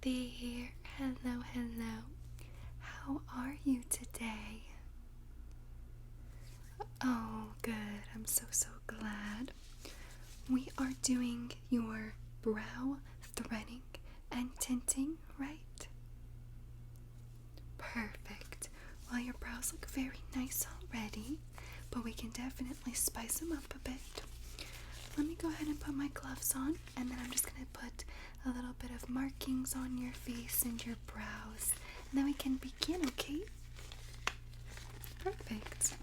there. Hello, hello. How are you today? Oh, good. I'm so glad. We are doing your brow threading and tinting, right? Perfect. Well, your brows look very nice already, but we can definitely spice them up a bit. Let me go ahead and put my gloves on, and then I'm just going to put a little bit of markings on your face and your brows, and then we can begin, okay? Perfect.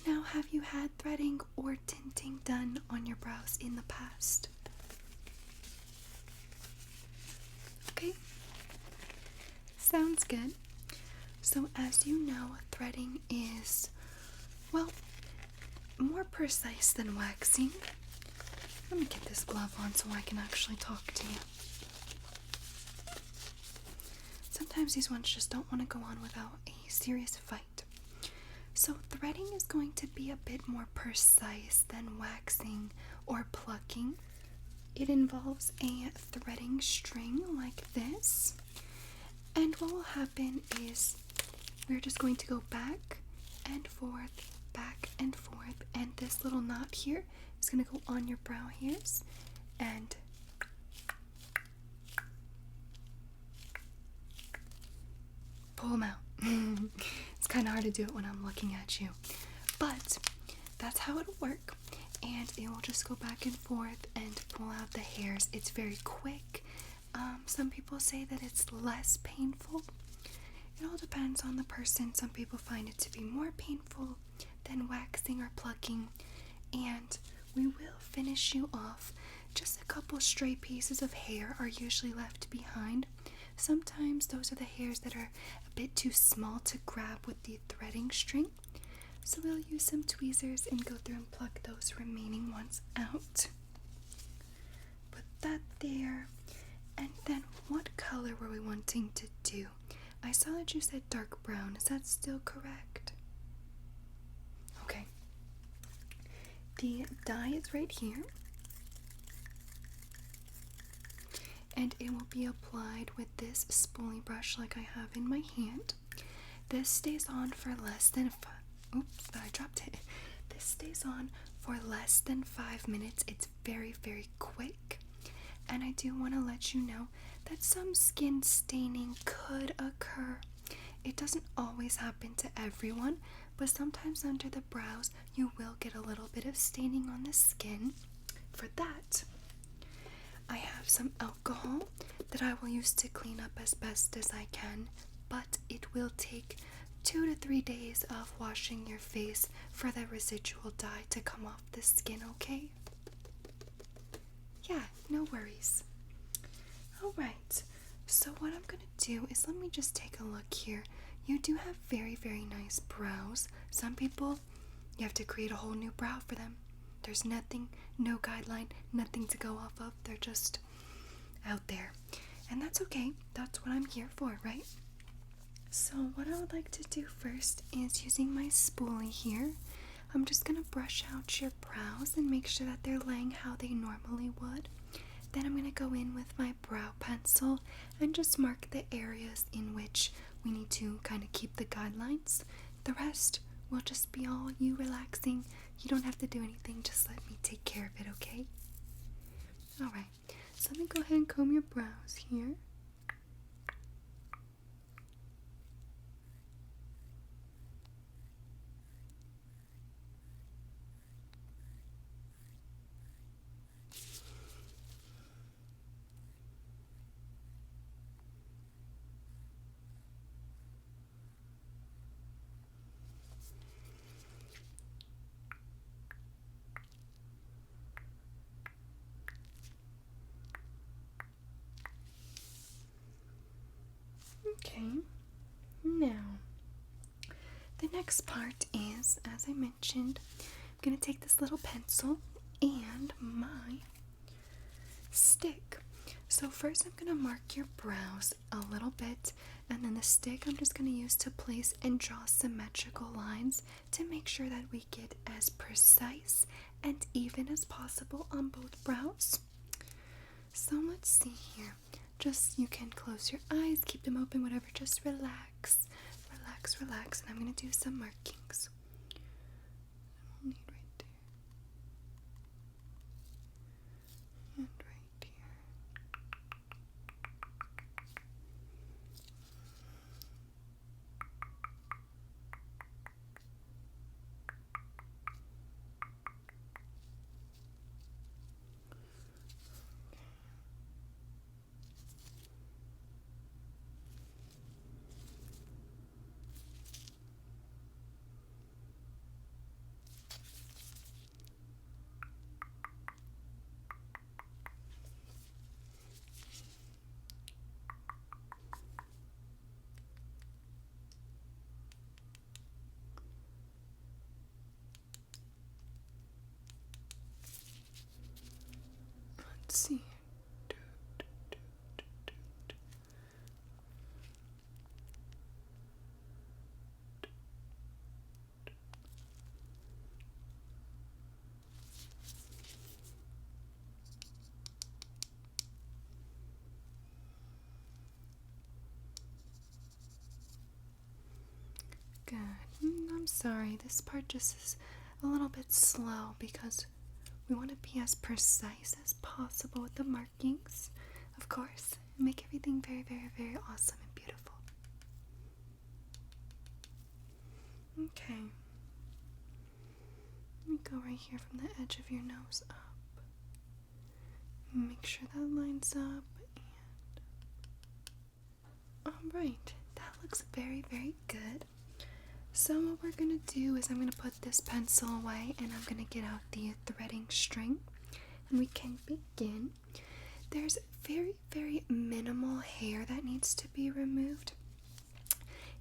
Now, have you had threading or tinting done on your brows in the past? Okay. Sounds good. So as you know, threading is, well, more precise than waxing. Let me get this glove on so I can actually talk to you. Sometimes these ones just don't want to go on without a serious fight. So threading is going to be a bit more precise than waxing or plucking. It involves a threading string like this. And what will happen is we're just going to go back and forth, and this little knot here is going to go on your brow hairs and pull them out. It's kind of hard to do it when I'm looking at you, but that's how it'll work, and it will just go back and forth and pull out the hairs. It's very quick. Some people say that it's less painful. It all depends on the person. Some people find it to be more painful than waxing or plucking, and we will finish you off. Just a couple stray pieces of hair are usually left behind. Sometimes those are the hairs that are a bit too small to grab with the threading string, so we'll use some tweezers and go through and pluck those remaining ones out. Put that there. And then what color were we wanting to do? I saw that you said dark brown. Is that still correct? Okay. The dye is right here. And it will be applied with this spoolie brush like I have in my hand. This stays on for less than oops, I dropped it. This stays on for less than 5 minutes. It's very quick. And I do want to let you know that some skin staining could occur. It doesn't always happen to everyone, but sometimes under the brows you will get a little bit of staining on the skin. For that, I have some alcohol that I will use to clean up as best as I can, but it will take 2 to 3 days of washing your face for the residual dye to come off the skin, okay? Yeah, no worries. Alright, so what I'm going to do is let me just take a look here. You do have very nice brows. Some people, you have to create a whole new brow for them. There's nothing, no guideline, nothing to go off of. They're just out there. And that's okay. That's what I'm here for, right? So what I would like to do first is using my spoolie here. I'm just going to brush out your brows and make sure that they're laying how they normally would. Then I'm going to go in with my brow pencil and just mark the areas in which we need to kind of keep the guidelines. The rest will just be all you relaxing. You don't have to do anything, just let me take care of it, okay? Alright, so let me go ahead and comb your brows here. Okay, now the next part is, as I mentioned, I'm going to take this little pencil and my stick. So first I'm going to mark your brows a little bit, and then the stick I'm just going to use to place and draw symmetrical lines to make sure that we get as precise and even as possible on both brows. So let's see here. Just, you can close your eyes, keep them open, whatever, just relax, relax, relax, and I'm going to do some markings. We'll need right there. And right here. Let's see. Good. I'm sorry, this part just is a little bit slow because we want to be as precise as possible with the markings, of course, and make everything very, very, very awesome and beautiful. Okay. Let me go right here from the edge of your nose up. Make sure that lines up. And alright, that looks very, very good. So what we're going to do is I'm going to put this pencil away and I'm going to get out the threading string and we can begin. There's very, very minimal hair that needs to be removed,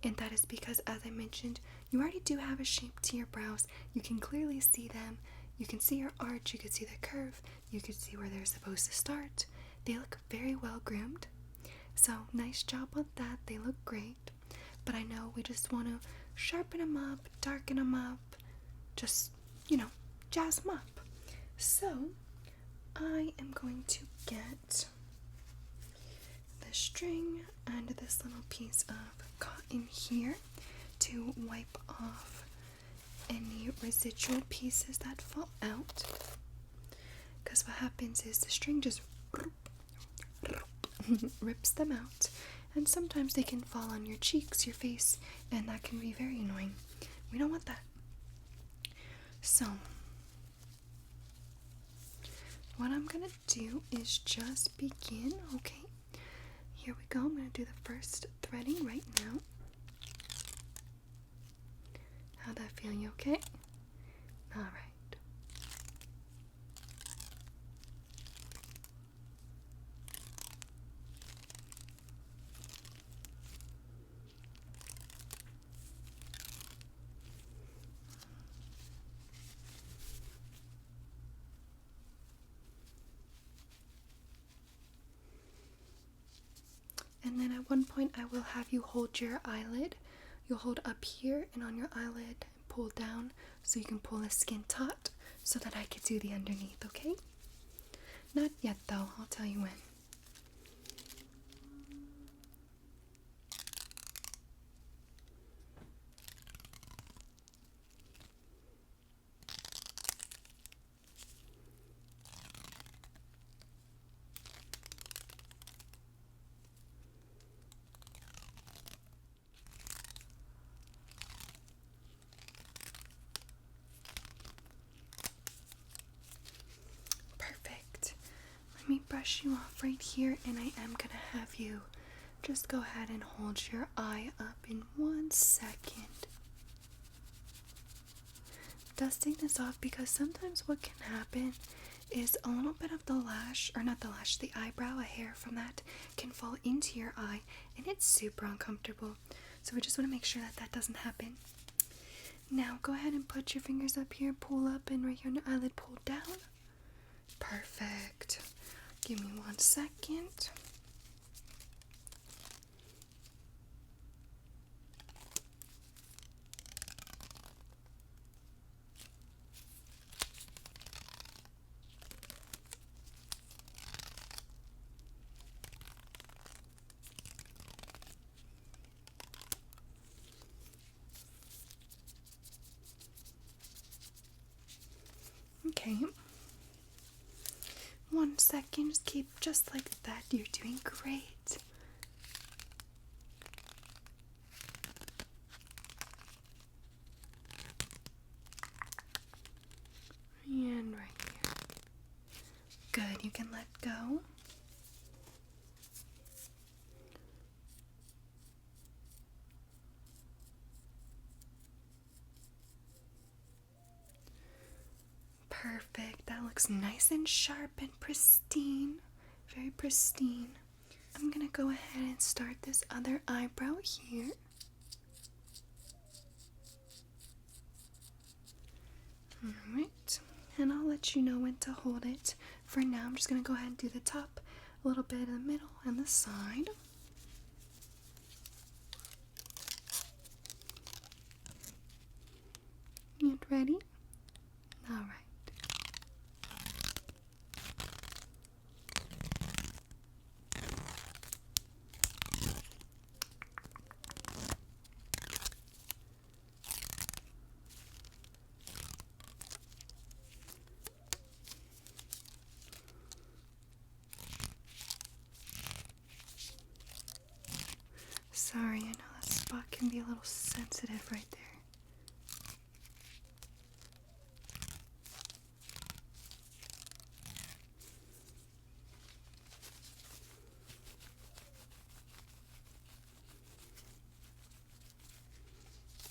and that is because, as I mentioned, you already do have a shape to your brows. You can clearly see them. You can see your arch, you can see the curve, you can see where they're supposed to start. They look very well groomed, so nice job on that. They look great, but I know we just want to sharpen them up, darken them up, just, jazz them up. So I am going to get the string and this little piece of cotton here to wipe off any residual pieces that fall out, because what happens is the string just rips them out, and sometimes they can fall on your cheeks, your face, and that can be very annoying. We don't want that. So what I'm gonna do is just begin. Okay, here we go. I'm gonna do the first threading right now. How'd that feel? You okay? Alright. And then at one point I will have you hold your eyelid. You'll hold up here and on your eyelid and pull down so you can pull the skin taut so that I can do the underneath, okay? Not yet though, I'll tell you when. Let me brush you off right here, and I am gonna have you just go ahead and hold your eye up in 1 second. Dusting this off because sometimes what can happen is a little bit of the lash, or not the lash, the eyebrow, a hair from that can fall into your eye, and it's super uncomfortable. So we just want to make sure that that doesn't happen. Now go ahead and put your fingers up here, pull up, and right here on your eyelid, pull down. Perfect. Give me 1 second. Okay. 1 second. Just keep just like that. You're doing great. And right here. Good. You can let go. Perfect. That looks nice and sharp and pristine. Very pristine. I'm gonna go ahead and start this other eyebrow here. Alright. And I'll let you know when to hold it. For now, I'm just gonna go ahead and do the top, a little bit in the middle, and the side. You ready? Alright. Sorry, I know that spot can be a little sensitive right there.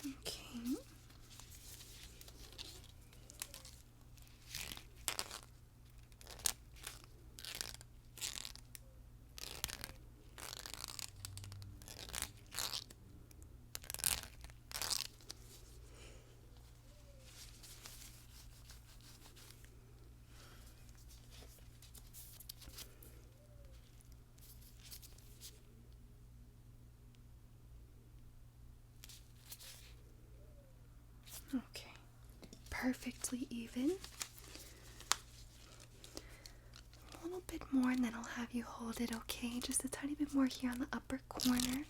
Okay. Okay, perfectly even. A little bit more and then I'll have you hold it, okay? Just a tiny bit more here on the upper corner.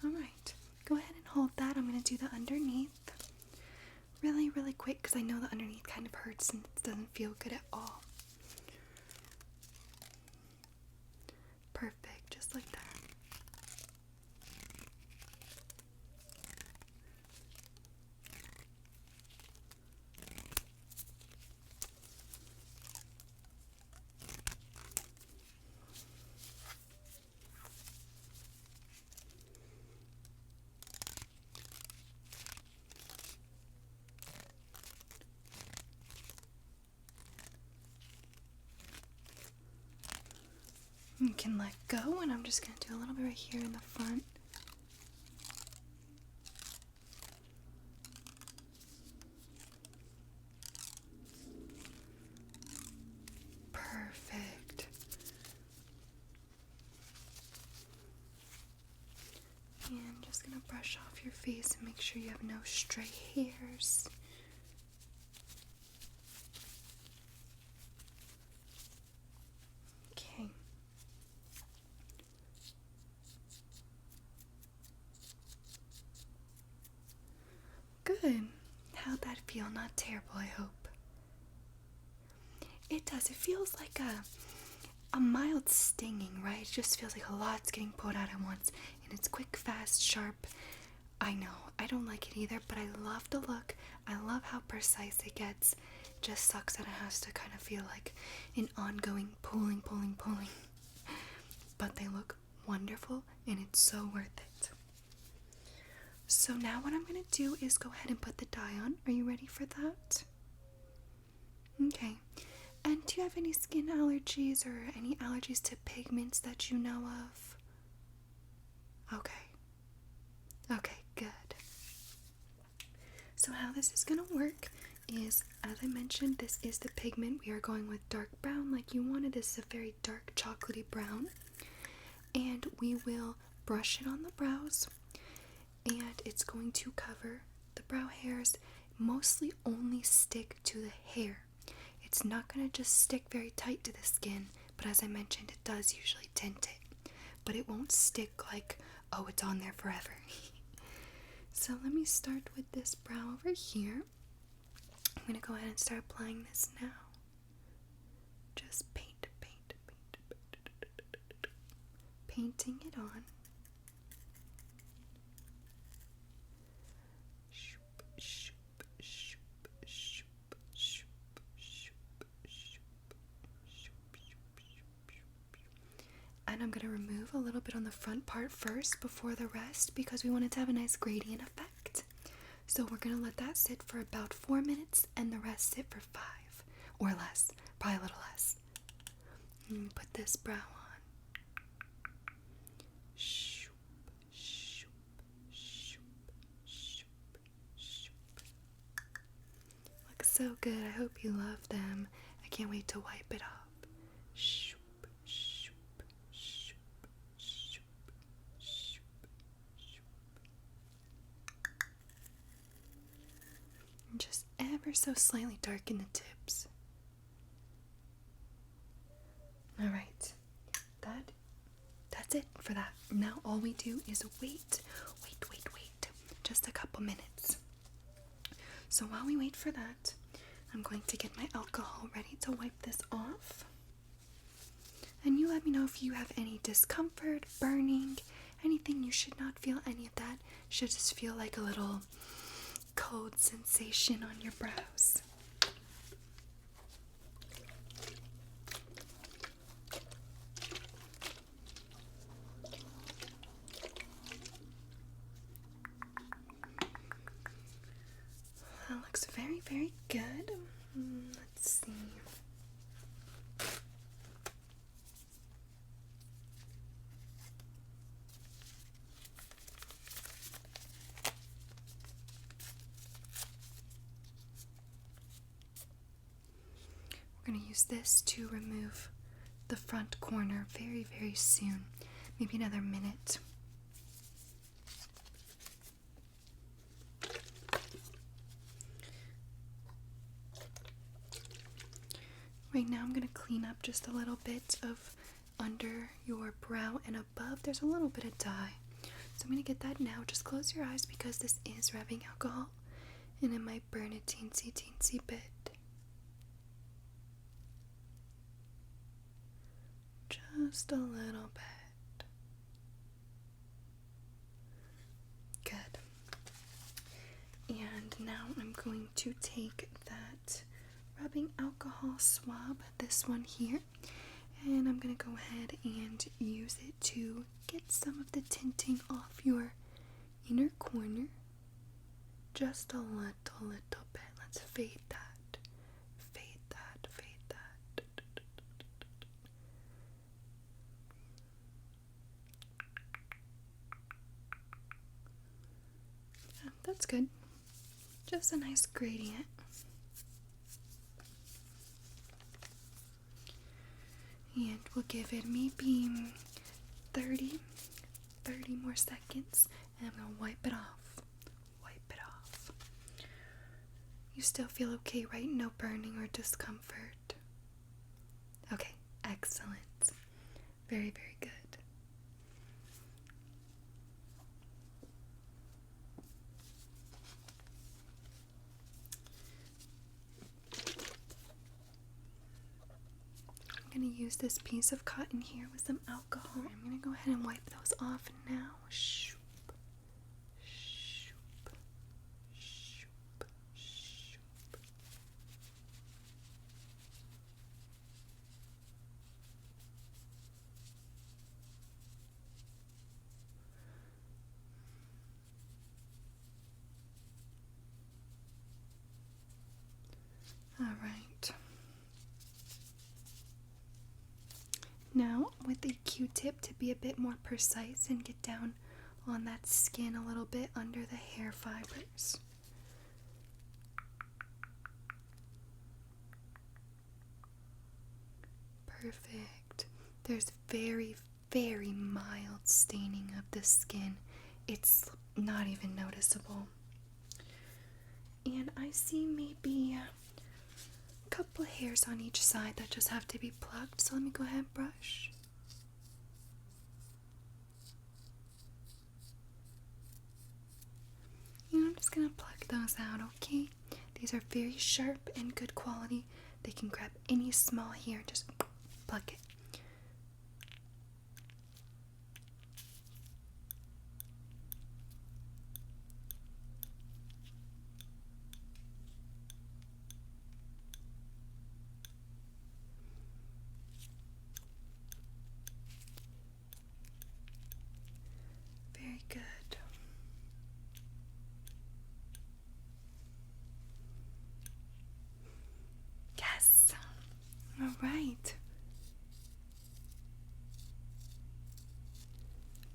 Alright, go ahead and hold that. I'm going to do the underneath. Really, really quick because I know the underneath kind of hurts and it doesn't feel good at all. Perfect, just like that. You can let go, and I'm just going to do a little bit right here in the front. Perfect. And just going to brush off your face and make sure you have no stray hairs. Okay. Good. How'd that feel? Not terrible, I hope. It does. It feels like a mild stinging, right? It just feels like a lot's getting pulled out at once. And it's quick, fast, sharp. I know. I don't like it either, but I love the look. I love how precise it gets. Just sucks that it has to kind of feel like an ongoing pulling. But they look wonderful, and it's so worth it. So now what I'm going to do is go ahead and put the dye on. Are you ready for that? Okay. And do you have any skin allergies or any allergies to pigments that you know of? Okay. Okay, good. So how this is going to work is, as I mentioned, this is the pigment. We are going with dark brown like you wanted. This is a very dark chocolatey brown. And we will brush it on the brows. And it's going to cover the brow hairs, mostly only stick to the hair. It's not going to just stick very tight to the skin, but as I mentioned, it does usually tint it. But it won't stick like, oh, it's on there forever. So let me start with this brow over here. I'm going to go ahead and start applying this now. Just painting it on. And I'm going to remove a little bit on the front part first before the rest because we want it to have a nice gradient effect. So we're going to let that sit for about 4 minutes and the rest sit for 5 or less, probably a little less. And put this brow on. Looks so good. I hope you love them. I can't wait to wipe it up. Just ever so slightly darken the tips. Alright, that's it for that. Now all we do is wait, just a couple minutes. So while we wait for that, I'm going to get my alcohol ready to wipe this off. And you let me know if you have any discomfort, burning, anything. You should not feel any of that. Should just feel like a little cold sensation on your brows. That looks very, very good. Let's see. We're going to use this to remove the front corner very, very soon. Maybe another minute. Right now I'm going to clean up just a little bit of under your brow and above. There's a little bit of dye. So I'm going to get that now. Just close your eyes because this is rubbing alcohol and it might burn a teensy bit. Just a little bit. Good. And now I'm going to take that rubbing alcohol swab, this one here, and I'm going to go ahead and use it to get some of the tinting off your inner corner. Just a little bit. Let's fade that. That's good. Just a nice gradient. And we'll give it maybe 30 more seconds, and I'm gonna wipe it off. You still feel okay, right? No burning or discomfort? Okay, excellent. Very, very good. I'm going to use this piece of cotton here with some alcohol. I'm going to go ahead and wipe those off now. Shoop, shoop, shoop, shoop. All right. Now, with a Q-tip to be a bit more precise and get down on that skin a little bit under the hair fibers. Perfect. There's very, very mild staining of the skin. It's not even noticeable. And I see maybe a couple hairs on each side that just have to be plucked. So let me go ahead and brush. And I'm just gonna pluck those out, okay? These are very sharp and good quality. They can grab any small hair, just pluck it. Very good. Yes. All right.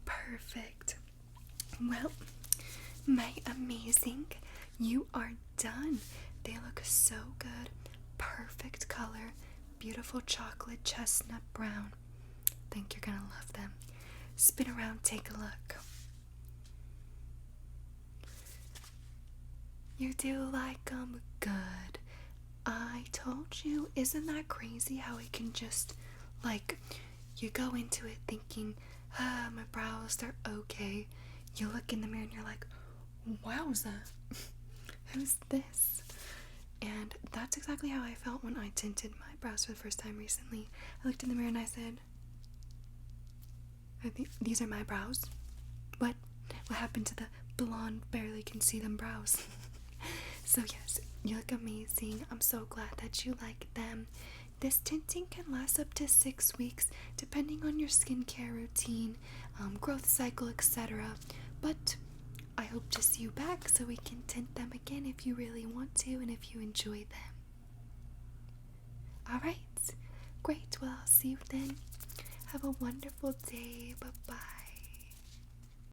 Perfect. Well, my amazing, you are done. They look so good. Perfect color. Beautiful chocolate chestnut brown. Think you're gonna love them. Spin around, take a look. You do like them? Good. I told you. Isn't that crazy how it can just, like, you go into it thinking, my brows, they're okay. You look in the mirror and you're like, wowza, who's this? And that's exactly how I felt when I tinted my brows for the first time recently. I looked in the mirror and I said, I think these are my brows. What happened to the blonde, barely can see them brows? So yes, you look amazing. I'm so glad that you like them. This tinting can last up to 6 weeks depending on your skincare routine, growth cycle, etc. But I hope to see you back so we can tint them again if you really want to and if you enjoy them. Alright, great. Well, I'll see you then. Have a wonderful day. Bye-bye.